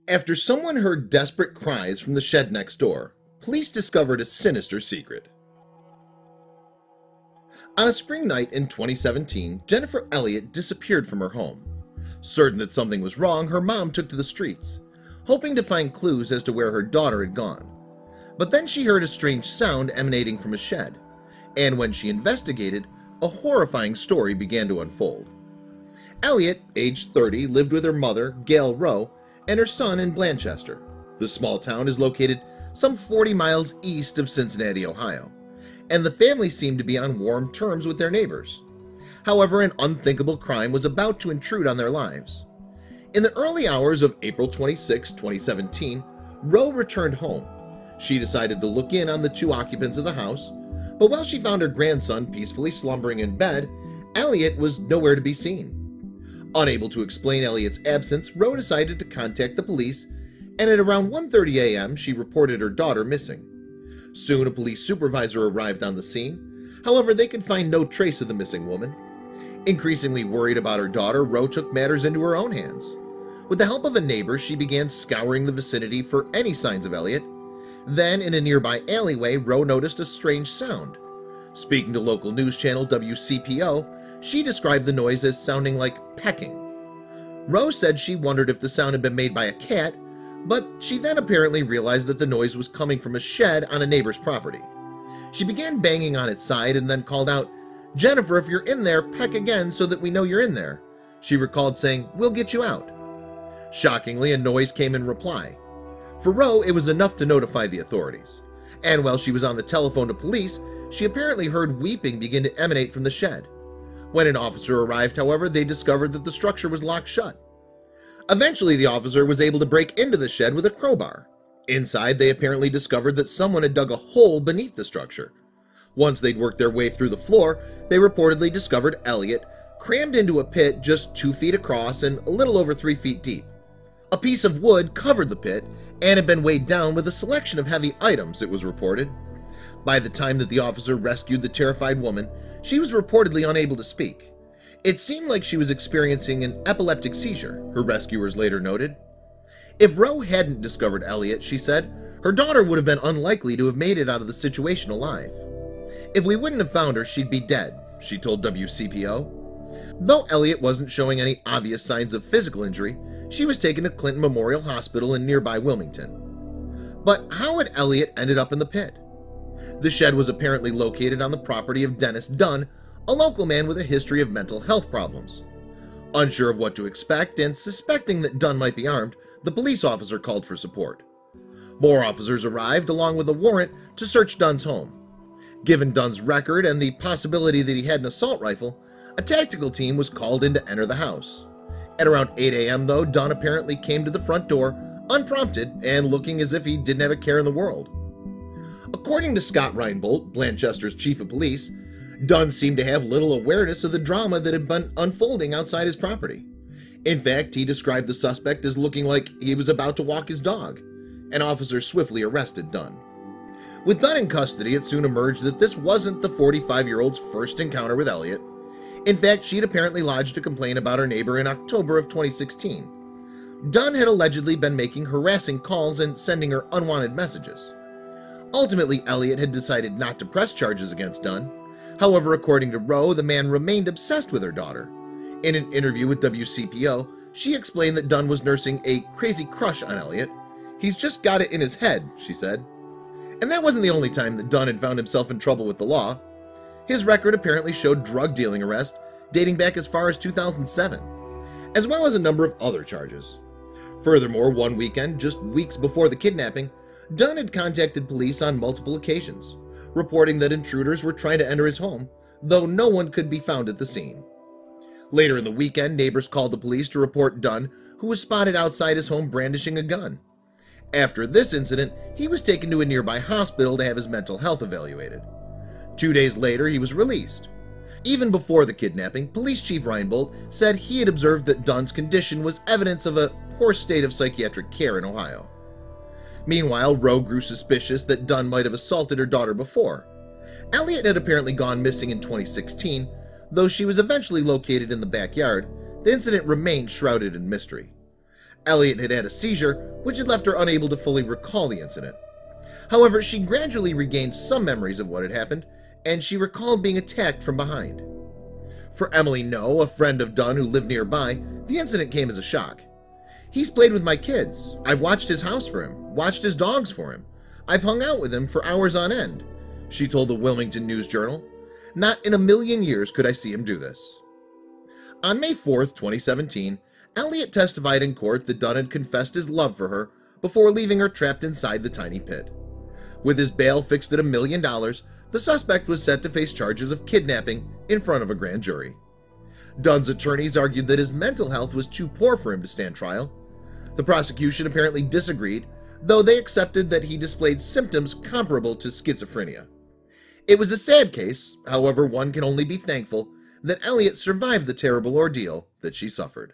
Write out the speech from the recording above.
After someone heard desperate cries from the shed next door, police discovered a sinister secret. On a spring night in 2017, Jennifer Elliott disappeared from her home. Certain that something was wrong, her mom took to the streets, hoping to find clues as to where her daughter had gone. But then she heard a strange sound emanating from a shed, and when she investigated, a horrifying story began to unfold. Elliott, aged 30, lived with her mother, Gail Rowe, and her son in Blanchester. The small town is located some 40 miles east of Cincinnati, Ohio, and the family seemed to be on warm terms with their neighbors. However, an unthinkable crime was about to intrude on their lives. In the early hours of April 26, 2017, Rowe returned home. She decided to look in on the two occupants of the house, but while she found her grandson peacefully slumbering in bed, Elliott was nowhere to be seen. Unable to explain Elliott's absence, Rowe decided to contact the police, and at around 1:30 a.m. she reported her daughter missing. Soon a police supervisor arrived on the scene. However, they could find no trace of the missing woman. Increasingly worried about her daughter, Rowe took matters into her own hands. With the help of a neighbor, she began scouring the vicinity for any signs of Elliott. Then, in a nearby alleyway, Rowe noticed a strange sound. Speaking to local news channel WCPO, she described the noise as sounding like pecking. Rowe said she wondered if the sound had been made by a cat, but she then apparently realized that the noise was coming from a shed on a neighbor's property. She began banging on its side and then called out, "Jennifer, if you're in there, peck again so that we know you're in there." She recalled saying, "We'll get you out." Shockingly, a noise came in reply. For Rowe, it was enough to notify the authorities. And while she was on the telephone to police, she apparently heard weeping begin to emanate from the shed. When an officer arrived, however, they discovered that the structure was locked shut. Eventually, the officer was able to break into the shed with a crowbar. Inside, they apparently discovered that someone had dug a hole beneath the structure. Once they'd worked their way through the floor, they reportedly discovered Elliott crammed into a pit just 2 feet across and a little over 3 feet deep. A piece of wood covered the pit and had been weighed down with a selection of heavy items, it was reported. By the time that the officer rescued the terrified woman, she was reportedly unable to speak. It seemed like she was experiencing an epileptic seizure, her rescuers later noted. If Rowe hadn't discovered Elliott, she said, her daughter would have been unlikely to have made it out of the situation alive. "If we wouldn't have found her, she'd be dead," she told WCPO. Though Elliott wasn't showing any obvious signs of physical injury, she was taken to Clinton Memorial Hospital in nearby Wilmington. But how had Elliott ended up in the pit? The shed was apparently located on the property of Dennis Dunn, a local man with a history of mental health problems. Unsure of what to expect and suspecting that Dunn might be armed, the police officer called for support. More officers arrived along with a warrant to search Dunn's home. Given Dunn's record and the possibility that he had an assault rifle, a tactical team was called in to enter the house. At around 8 a.m. though, Dunn apparently came to the front door unprompted and looking as if he didn't have a care in the world. According to Scott Reinbold, Blanchester's chief of police, Dunn seemed to have little awareness of the drama that had been unfolding outside his property. In fact, he described the suspect as looking like he was about to walk his dog. An officer swiftly arrested Dunn. With Dunn in custody, it soon emerged that this wasn't the 45-year-old's first encounter with Elliott. In fact, she'd apparently lodged a complaint about her neighbor in October of 2016. Dunn had allegedly been making harassing calls and sending her unwanted messages. Ultimately, Elliott had decided not to press charges against Dunn. However, according to Rowe, the man remained obsessed with her daughter. In an interview with WCPO, she explained that Dunn was nursing a crazy crush on Elliott. "He's just got it in his head," she said. And that wasn't the only time that Dunn had found himself in trouble with the law. His record apparently showed drug dealing arrests dating back as far as 2007, as well as a number of other charges. Furthermore, one weekend, just weeks before the kidnapping, Dunn had contacted police on multiple occasions, reporting that intruders were trying to enter his home, though no one could be found at the scene. Later in the weekend, neighbors called the police to report Dunn, who was spotted outside his home brandishing a gun. After this incident, he was taken to a nearby hospital to have his mental health evaluated. 2 days later, he was released. Even before the kidnapping, Police Chief Reinbold said he had observed that Dunn's condition was evidence of a poor state of psychiatric care in Ohio. Meanwhile, Rowe grew suspicious that Dunn might have assaulted her daughter before. Elliott had apparently gone missing in 2016, though she was eventually located in the backyard. The incident remained shrouded in mystery. Elliot had had a seizure, which had left her unable to fully recall the incident. However, she gradually regained some memories of what had happened, and she recalled being attacked from behind. For Emily No, a friend of Dunn who lived nearby, the incident came as a shock. "He's played with my kids. I've watched his house for him, watched his dogs for him. I've hung out with him for hours on end," she told the Wilmington News Journal. "Not in a million years could I see him do this." On May 4th, 2017, Elliot testified in court that Dunn had confessed his love for her before leaving her trapped inside the tiny pit. With his bail fixed at $1 million, the suspect was set to face charges of kidnapping in front of a grand jury. Dunn's attorneys argued that his mental health was too poor for him to stand trial. The prosecution apparently disagreed, though they accepted that he displayed symptoms comparable to schizophrenia. It was a sad case, however, one can only be thankful that Elliot survived the terrible ordeal that she suffered.